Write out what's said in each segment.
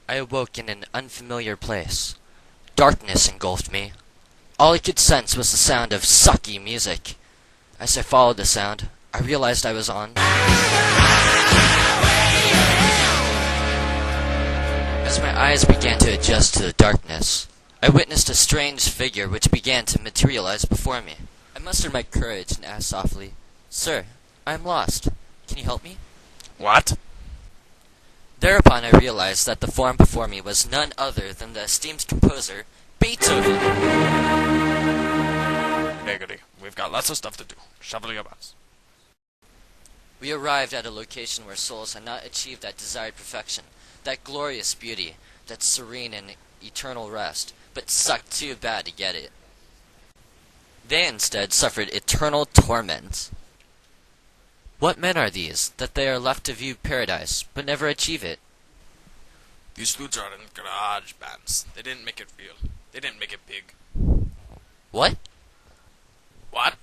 I awoke in an unfamiliar place. Darkness engulfed me. All I could sense was the sound of sucky music. As I followed the sound, I realized I was on. As my eyes began to adjust to the darkness, I witnessed a strange figure which began to materialize before me. I mustered my courage and asked softly, "Sir, I am lost. Can you help me?" What? Thereupon I realized that the form before me was none other than the esteemed composer, Beethoven. Negri, we've got lots of stuff to do. Shovel your butts. We arrived at a location where souls had not achieved that desired perfection, that glorious beauty, that serene and eternal rest, but sucked too bad to get it. They instead suffered eternal torment. What men are these, that they are left to view paradise, but never achieve it? These dudes are in garage bands. They didn't make it real. They didn't make it big. What? What?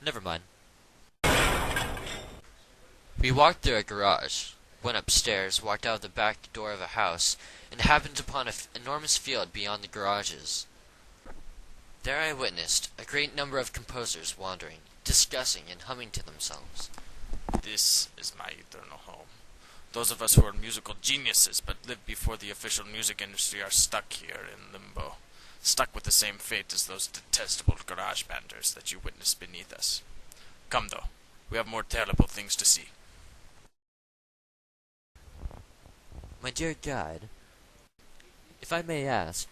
Never mind. We walked through a garage, went upstairs, walked out the back door of a house, and happened upon an enormous field beyond the garages. There I witnessed a great number of composers wandering, discussing and humming to themselves. This is my eternal home. Those of us who are musical geniuses but live before the official music industry are stuck here in limbo. Stuck with the same fate as those detestable garage banders that you witnessed beneath us. Come though, we have more terrible things to see. My dear guide, if I may ask,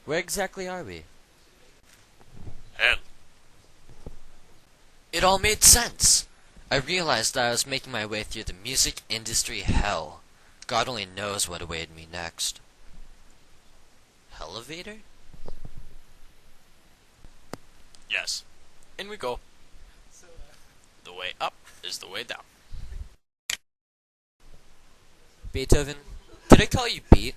where exactly are we? Hell. It all made sense. I realized that I was making my way through the music industry hell. God only knows what awaited me next. Elevator? Yes. In we go. The way up is the way down. Beethoven, did I call you Beat?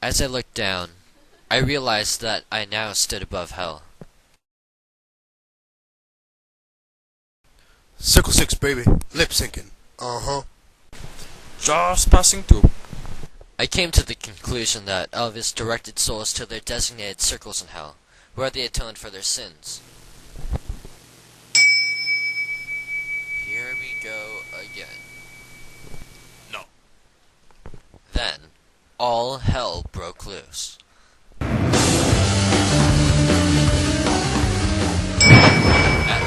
As I looked down, I realized that I now stood above hell. Circle 6, baby. Lip syncing. Uh-huh. Just passing through. I came to the conclusion that Elvis directed souls to their designated circles in hell, where they atoned for their sins. Here we go again. No. Then, all hell broke loose. At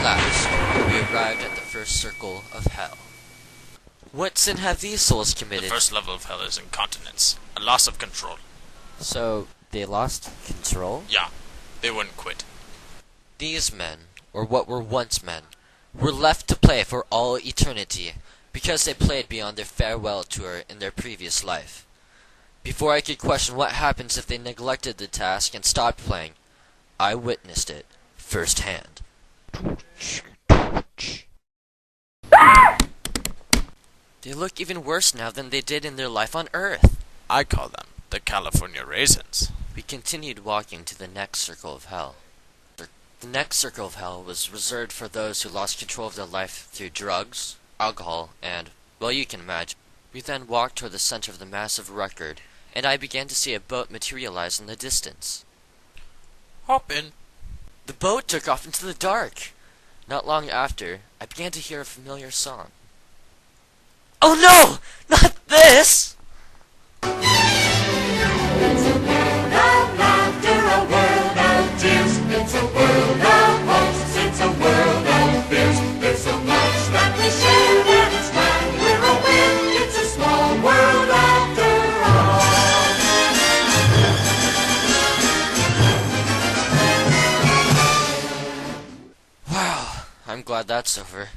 last, we arrived at the first circle of hell. What sin have these souls The committed? first level of hell is incontinence. A loss of control. So, they lost control? Yeah. They wouldn't quit. These men, or what were once men, were left to play for all eternity because they played beyond their farewell tour in their previous life. Before I could question what happens if they neglected the task and stopped playing, I witnessed it firsthand. They look even worse now than they did in their life on Earth. I call them the California Raisins. We continued walking to the next circle of hell. The next circle of hell was reserved for those who lost control of their life through drugs, alcohol, and, well, you can imagine. We then walked toward the center of the massive record, and I began to see a boat materialize in the distance. Hop in. The boat took off into the dark. Not long after, I began to hear a familiar song. Oh no! Not this! glad that's over.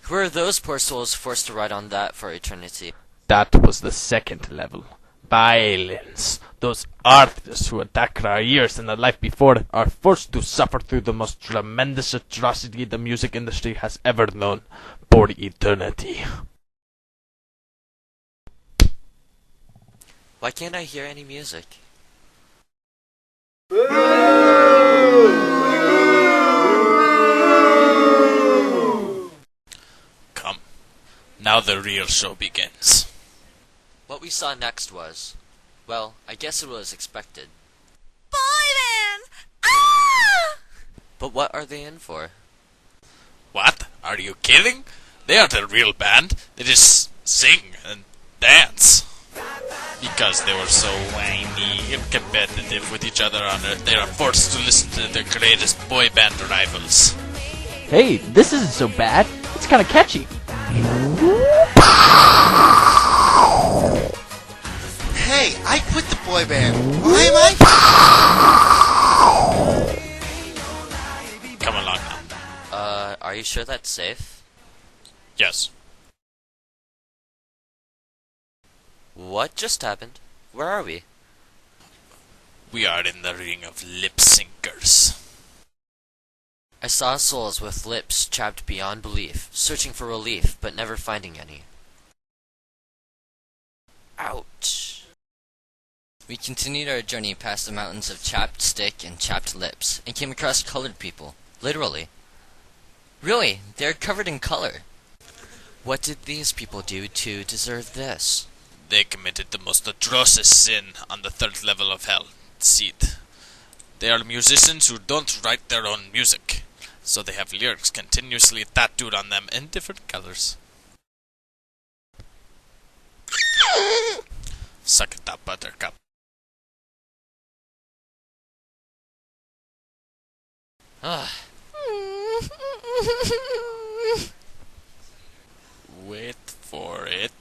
Who are those poor souls forced to ride on that for eternity? That was the second level. Violence. Those artists who attack our ears and the life before it are forced to suffer through the most tremendous atrocity the music industry has ever known for eternity. Why can't I hear any music? Come. Now the real show begins. What we saw next was, well, I guess it was expected. Boy band! Ah! But what are they in for? What? Are you kidding? They aren't a real band. They just sing and dance. Because they were so whiny and competitive with each other on Earth, they are forced to listen to their greatest boy band rivals. Hey, this isn't so bad. It's kind of catchy. Hey, I quit the boy band. Why am I? Come along now. Are you sure that's safe? Yes. What just happened? Where are we? We are in the ring of lip syncers. I saw souls with lips chapped beyond belief, searching for relief, but never finding any. Ouch. We continued our journey past the mountains of chapped stick and chapped lips, and came across colored people. Literally. Really, they're covered in color. What did these people do to deserve this? They committed the most atrocious sin on the third level of hell, Seed. They are musicians who don't write their own music, so they have lyrics continuously tattooed on them in different colors. Suck it up, buttercup. Ugh. Wait for it.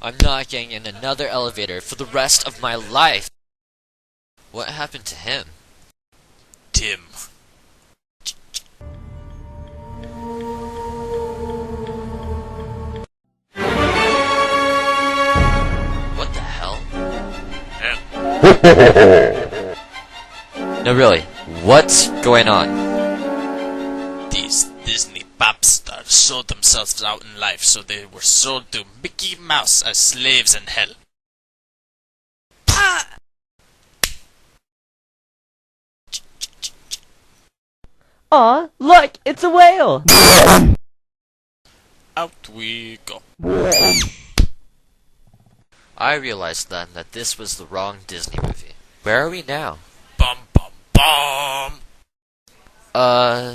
I'm not getting in another elevator for the rest of my life. What happened to him? Tim. What the hell? Hell. No, really, what's going on? These Disney pop stars sold themselves out in life, so they were sold to Mickey Mouse as slaves in hell. Aw, look, it's a whale! Out we go. I realized then that this was the wrong Disney movie. Where are we now? Bum bum bum.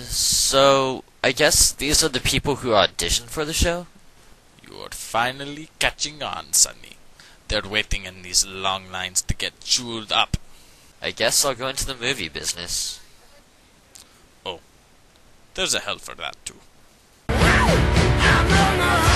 So I guess these are the people who auditioned for the show? You're finally catching on, Sonny. They're waiting in these long lines to get chewed up. I guess I'll go into the movie business. There's a hell for that too. I'm gonna